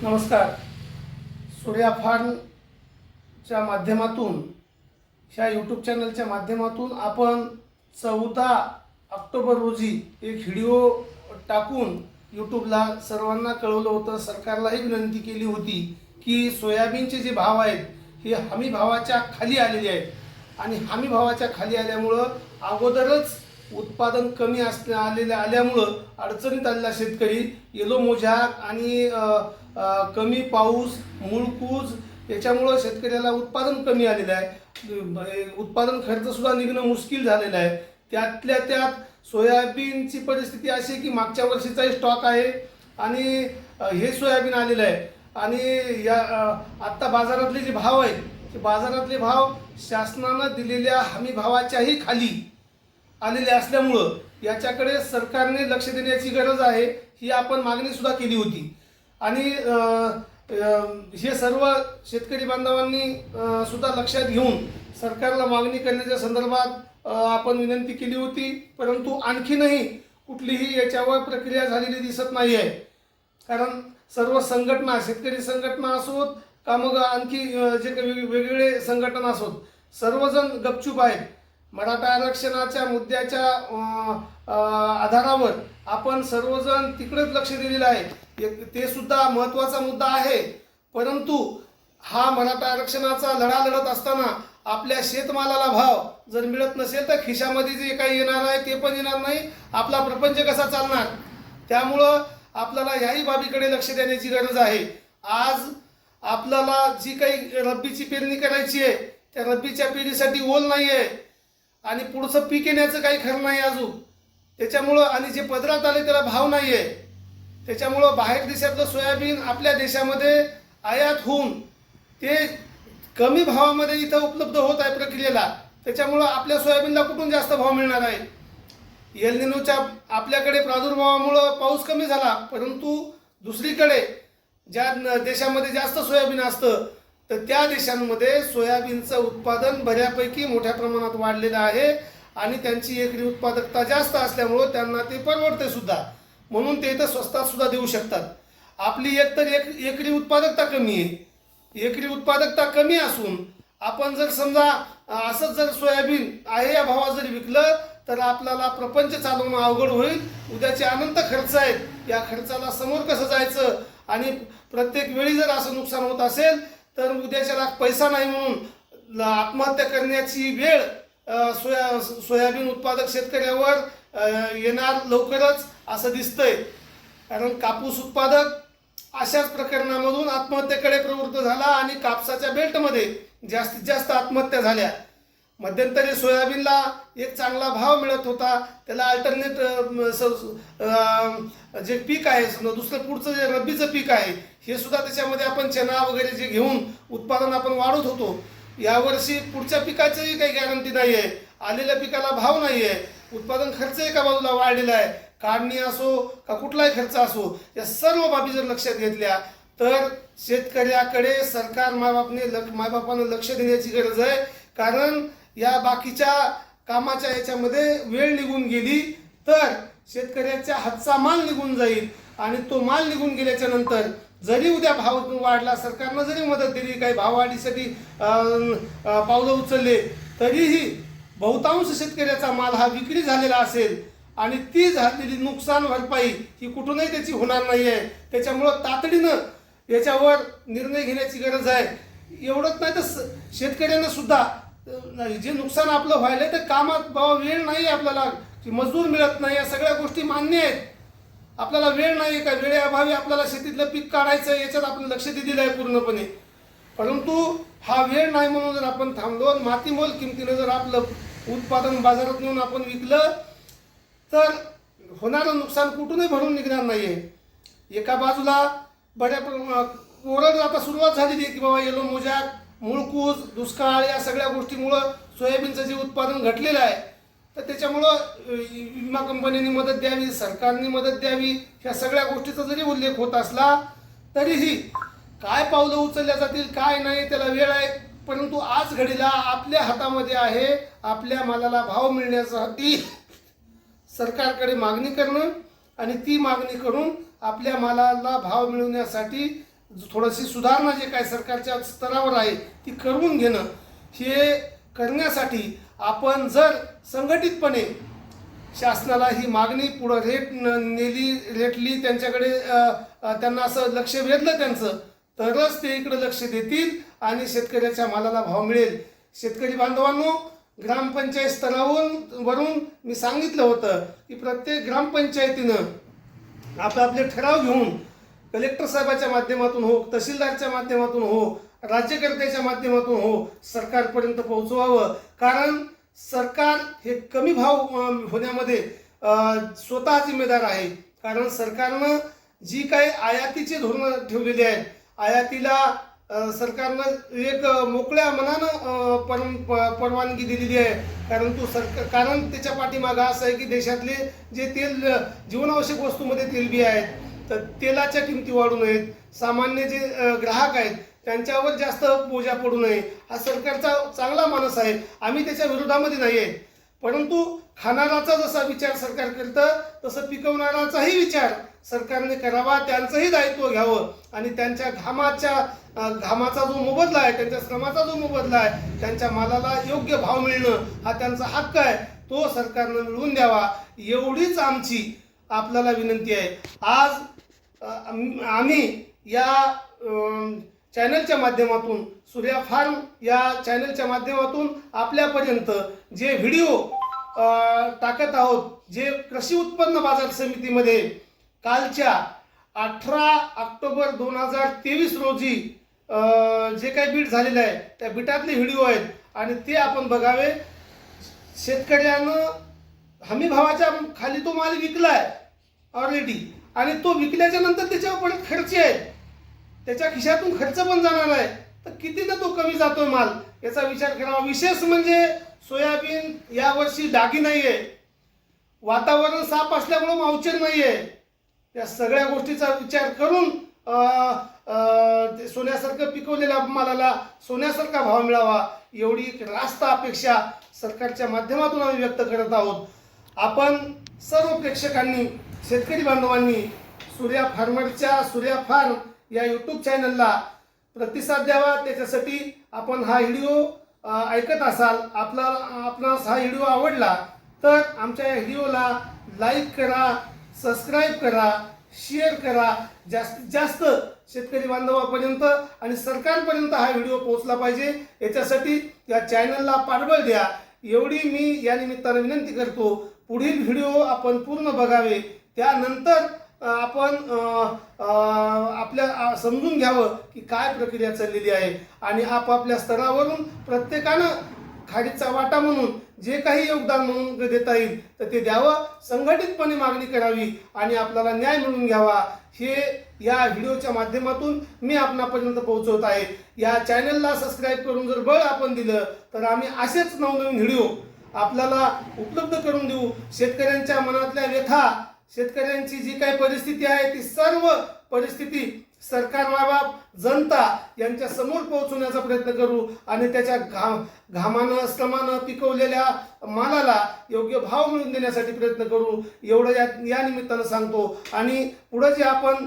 नमस्कार. सूर्या फार्मच्या माध्यमातून ह्या यूट्यूब चॅनलच्या माध्यमातून आपण 14 ऑक्टोबर रोजी एक व्हिडिओ टाकून यूट्यूबला सर्वांना कळवलं होतं. सरकारलाही विनंती केली होती की सोयाबीनचे जे भाव आहेत हे हमी भावाच्या खाली आलेले आहेत आणि हमी भावाच्या खाली आल्यामुळं अगोदरच उत्पादन कमी आल्यामुळं अडचणीत आलेला शेतकरी येलो मोझॅक आणि कमी पाऊस मूळकूज याच्यामुळं शेतकऱ्याला उत्पादन कमी आलेलं आहे. उत्पादन खर्चसुद्धा निघणं मुश्किल झालेलं आहे. त्यातल्या त्यात सोयाबीनची परिस्थिती अशी आहे की मागच्या वर्षीचाही स्टॉक आहे आणि हे सोयाबीन आलेलं आहे आणि या आत्ता बाजारातले जे भाव आहेत ते बाजारातले भाव शासनानं दिलेल्या हमी भावाच्याही खाली आलेले असल्यामुळं याच्याकडे सरकारने लक्ष देण्याची गरज आहे. ही आपण मागणी सुद्धा केली होती आणि हे सर्व शेतकरी बांधवांनी सुद्धा लक्षात घेऊन सरकारला मागणी करण्याच्या संदर्भात आपण विनंती केली होती. परंतु आणखीनही कुठलीही याच्यावर प्रक्रिया झालेली दिसत नाही आहे. कारण सर्व संघटना शेतकरी संघटना असोत का मग आणखी जे काही वेगवेगळे संघटना असोत सर्वजण गपचूप आहेत. मराठा आरक्षणाच्या मुद्द्याच्या आधारावर आपण सर्वजण तिकडेच लक्ष दिलेलं आहे. ते सुद्धा महत्त्वाचा मुद्दा आहे. परंतु हा मराठा आरक्षणाचा लढा लढत असताना आपल्या शेतमालाला भाव जर मिळत नसेल तर खिशामध्ये जे काही येणार आहे ते पण येणार नाही. आपला प्रपंच कसा चालणार? त्यामुळं आपल्याला ह्याही बाबीकडे लक्ष देण्याची गरज आहे. आज आपल्याला जी काही रब्बीची पेरणी करायची आहे त्या रब्बीच्या पेरणीसाठी ओल नाही आहे आणि पुढचं पीक येण्याचं काही खरं नाही अजून. त्याच्यामुळं आणि जे पदरात आले त्याला भाव नाही आहे. त्याच्यामुळं बाहेर देशातलं सोयाबीन आपल्या देशामध्ये आयात होऊन ते कमी भावामध्ये इथं उपलब्ध होत आहे प्रक्रियेला. त्याच्यामुळं आपल्या सोयाबीनला कुठून जास्त भाव मिळणार आहे? एल निनोच्या आपल्याकडे प्रादुर्भावामुळं पाऊस कमी झाला, परंतु दुसरीकडे ज्या देशामध्ये जास्त सोयाबीन असतं तर त्या देशांमध्ये सोयाबीनचं उत्पादन बऱ्यापैकी मोठ्या प्रमाणात वाढलेलं आहे आणि त्यांची एकरी उत्पादकता जास्त असल्यामुळं त्यांना ते परवडते सुद्धा, म्हणून ते इथं स्वस्तात सुद्धा देऊ शकतात. आपली एकरी उत्पादकता कमी आहे. एकरी उत्पादकता कमी असून आपण जर समजा असंच जर सोयाबीन आहे या भावात जर विकलं तर आपल्याला प्रपंच चालवणं अवघड होईल. उद्याचे अनंत खर्च आहेत. या खर्चाला समोर कसं जायचं आणि प्रत्येक वेळी जर असं नुकसान होत असेल तर उद्याच्याला पैसा नाही म्हणून आत्महत्या करण्याची वेळ सोयाबीन उत्पादक शेतकऱ्यावर येणार लवकरच असं दिसतंय. कारण कापूस उत्पादक अशाच प्रकरणामधून आत्महत्येकडे प्रवृत्त झाला आणि कापसाच्या बेल्टमध्ये जास्तीत जास्त आत्महत्या झाल्या. मध्यंतरी सोयाबीनला एक चांगला भाव मिळत होता. त्याला अल्टरनेट जे पीक आहे दुसरं पुढचं जे रब्बीचं पीक आहे हे सुद्धा त्याच्यामध्ये आपण चना वगैरे जे घेऊन उत्पादन आपण वाढवत होतो. यावर्षी पुढच्या पिकाचीही काही गॅरंटी नाही आहे. आलेल्या पिकाला भाव नाही आहे. उत्पादन खर्च एका बाजूला वाढलेला आहे. काढणी असो का कुठलाही खर्च असो या सर्व बाबी जर लक्षात घेतल्या तर शेतकऱ्याकडे सरकार मायबापानं लक्ष देण्याची गरज आहे. कारण या बाकीच्या कामाच्या याच्यामध्ये वेळ निघून गेली तर शेतकऱ्याच्या हातचा माल निघून जाईल आणि तो माल निघून गेल्याच्या नंतर जरी उद्या भाव वाढला, सरकारनं जरी मदत दिली, काही भाववाढीसाठी पावलं उचलले तरीही बहुतांश शेतकऱ्याचा माल हा विक्री झालेला असेल आणि ती झालेली नुकसान भरपाई ही कुठूनही त्याची होणार नाही आहे. त्याच्यामुळं तातडीनं याच्यावर निर्णय घेण्याची गरज आहे. एवढंच नाही तर शेतकऱ्यांना सुद्धा जे नुकसान आपलं व्हायलंय तर कामात बाबा वेळ नाही आपल्याला, की मजूर मिळत नाही, या सगळ्या गोष्टी मान्य आहेत. आपल्याला वेळ नाही का वेळेअभावी आपल्याला शेतीतलं पीक काढायचं याच्यात आपण लक्ष दिलेलं आहे पूर्णपणे. परंतु हा वेळ नाही म्हणून जर आपण थांबलो मातीमोल किमतीनं जर आपलं उत्पादन बाजारात नेऊन आपण विकलं तर होणारं नुकसान कुठूनही भरून निघणार नाही आहे. एका बाजूला बऱ्या ओरड आता सुरुवात झालेली आहे की बाबा येलो मोझॅक मूळकूज दुष्काळ या सगळ्या गोष्टीमुळं सोयाबीनचं जे उत्पादन घटलेलं आहे तर त्याच्यामुळं विमा कंपनीने मदत द्यावी, सरकारने मदत द्यावी, ह्या सगळ्या गोष्टीचा जरी उल्लेख होत असला तरीही काय पावलं उचलल्या जातील काय नाही त्याला वेळ आहे. परंतु आज घडीला आपल्या हातामध्ये आहे आपल्या मालाला भाव मिळण्यासाठी सरकारकडे मागणी करणं आणि ती मागणी करून आपल्या मालाला भाव मिळवण्यासाठी थोडीशी सुधारणा जे काय सरकारच्या स्तरावर आहे ती करून घेणं, हे करण्यासाठी आपण जर संघटितपणे शासनाला ही मागणी पुढं रेटली त्यांच्याकडे त्यांना असं लक्ष वेधलं त्यांचं, तरच ते इकडे लक्ष देतील आणि शेतकऱ्याच्या मालाला भाव मिळेल. शेतकरी बांधवांनो, ग्रामपंचायत स्तरावरून मी सांगितलं होतं की प्रत्येक ग्रामपंचायतीनं आपले ठराव घेऊन कलेक्टर साहेबाच्या माध्यमातून हो, तहसीलदारच्या माध्यमातून हो, राज्यकर्त्याच्या माध्यमातून हो, सरकारपर्यंत पोहोचवावं. कारण सरकार हे कमी भाव होण्यामध्ये स्वतः जिम्मेदार आहे. कारण सरकारनं जी काही आयातीची धोरणं ठेवलेली आहेत, आयातीला सरकारनं एक मोकळ्या मनानं परवानगी दिलेली आहे. कारण त्याच्या पाठीमागं असं आहे की देशातले जे जीवनावश्यक वस्तूमध्ये तेलबी आहेत, तर तेलाच्या किमती वाढू नयेत, सामान्य जे ग्राहक आहेत त्यांच्यावर जास्त बोजा पडू नये, हा सरकारचा चांगला मानस आहे. आम्ही त्याच्या विरोधामध्ये नाही आहे. परंतु खाणाराचा जसा विचार सरकार करतं तसं पिकवणाराचाही विचार सरकारने करावा, त्यांचंही दायित्व घ्यावं आणि त्यांच्या घामाचा जो मोबदला आहे, त्यांच्या श्रमाचा जो मोबदला आहे, त्यांच्या मालाला योग्य भाव मिळणं हा त्यांचा हक्क आहे, तो सरकारनं मिळवून द्यावा, एवढीच आमची आपल्याला विनंती आहे. आज आम्ही या चॅनलच्या माध्यमातून, सूर्या फार्म या चॅनलच्या माध्यमातून आपल्यापर्यंत जे व्हिडिओ टाकत आहोत, जे कृषी उत्पन्न बाजार समितीमध्ये कालच्या 18 ऑक्टोबर 2023 रोजी जे काही बीट झालेलं आहे त्या बीटातले व्हिडिओ आहेत आणि ते आपण बघावे. शेतकऱ्यानं हमी भावाच्या खाली तो माल विकलाय ऑलरेडी आणि तो विकल्याच्या नंतर त्याच्यावर परत खर्च आहेत, त्याच्या खिशातून खर्च पण जाणार आहे, तर कितीनं तो कमी जातोय माल याचा विचार करावा. विशेष म्हणजे सोयाबीन यावर्षी डागी नाहीये, वातावरण साफ असल्यामुळे मावचर नाहीये. त्या सगळ्या गोष्टीचा विचार करून सोन्यासारखं पिकवलेल्या मालाला सोन्यासारखा भाव मिळावा, एवढी एक रास्त अपेक्षा सरकारच्या माध्यमातून आम्ही व्यक्त करत आहोत. आपण सर्व प्रेक्षकांनी, शेतकरी बांधवांनी सूर्या फार्म या यूट्यूब चॅनलला प्रतिसाद द्यावा. त्याच्यासाठी आपण हा व्हिडिओ ऐकत असाल, आपणास हा व्हिडिओ आवडला तर आमच्या या व्हिडिओला लाईक करा, सबस्क्राईब करा, शेअर करा. जास्तीत जास्त शेतकरी बांधवापर्यंत आणि सरकारपर्यंत हा व्हिडिओ पोहोचला पाहिजे, याच्यासाठी या चॅनलला पाठबळ द्या, एवढी मी या निमित्तानं विनंती करतो. पुढील व्हिडिओ आपण पूर्ण बघावे, त्यानंतर आपण आपल्या समजून घ्यावं की काय प्रक्रिया चाललेली आहे आणि आपापल्या स्तरावरून प्रत्येकानं खारीचा वाटा म्हणून जे काही योगदान म्हणून देता येईल तर ते द्यावं. संघटितपणे मागणी करावी आणि आपल्याला न्याय मिळवून घ्यावा, हे या व्हिडिओच्या माध्यमातून मी आपणापर्यंत पोहोचवत आहे. या चॅनलला सबस्क्राईब करून जर बळ आपण दिलं तर आम्ही असेच नवनवीन व्हिडिओ आपल्याला उपलब्ध करून देऊ. शेतकऱ्यांच्या मनातल्या व्यथा, शेतकऱ्यांची जी काही परिस्थिती आहे ती सर्व परिस्थिती सरकार, मायबाप, जनता यांच्या समोर पोहोचवण्याचा प्रयत्न करू आणि त्याच्या घामानं श्रमानं पिकवलेल्या मालाला योग्य भाव मिळवून देण्यासाठी प्रयत्न करू, एवढं या निमित्तानं सांगतो. आणि पुढे जे आपण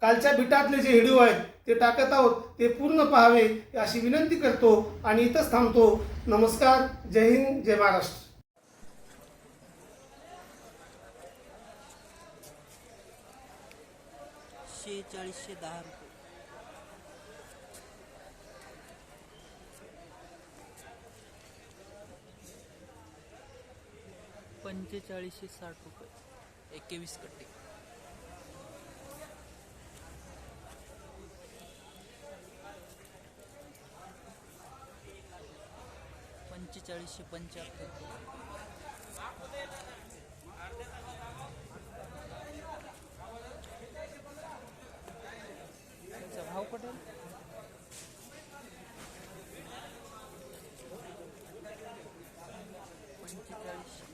कालच्या बिटातले जे व्हिडिओ आहेत ते टाकत आहोत ते पूर्ण पाहावे अशी विनंती करतो आणि इथंच थांबतो. नमस्कार, जय हिंद, जय महाराष्ट्र. 4610 रुपये. 4560 रुपये. 21 कट्टे. 4575. भाव पटेल 45.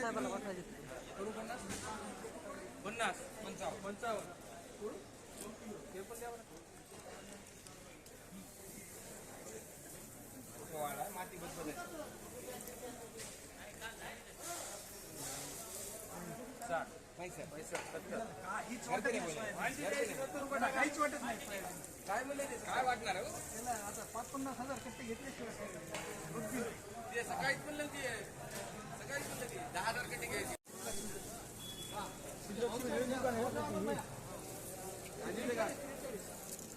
साहेबाला बसायचे. काय म्हणले ते? काय वाटणार आहे हो? आता 50-50,000 कट्टे घेतल्याशिवाय ते सकाळीच म्हणलं ते सकाळीच म्हणलं ते 10,000 कट्टे घ्यायचे.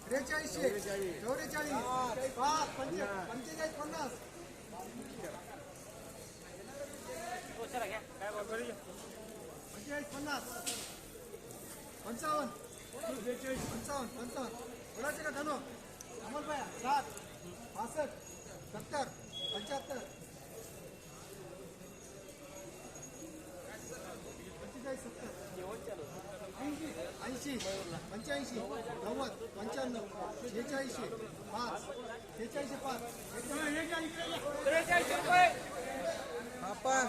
त्रेचाळीसशे 44 पंचेचाळीस 50 50 55 55 बोलायचे का धनो अमोल भाया 7 65 70 75 80 85 90 95 46 5 46 5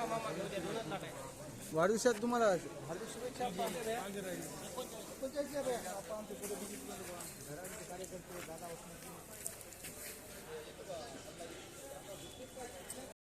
वाढदिवसात तुम्हाला हार्दिक शुभेच्छा. 45 आमचे पुढे घराचे कार्यकर्ते दादा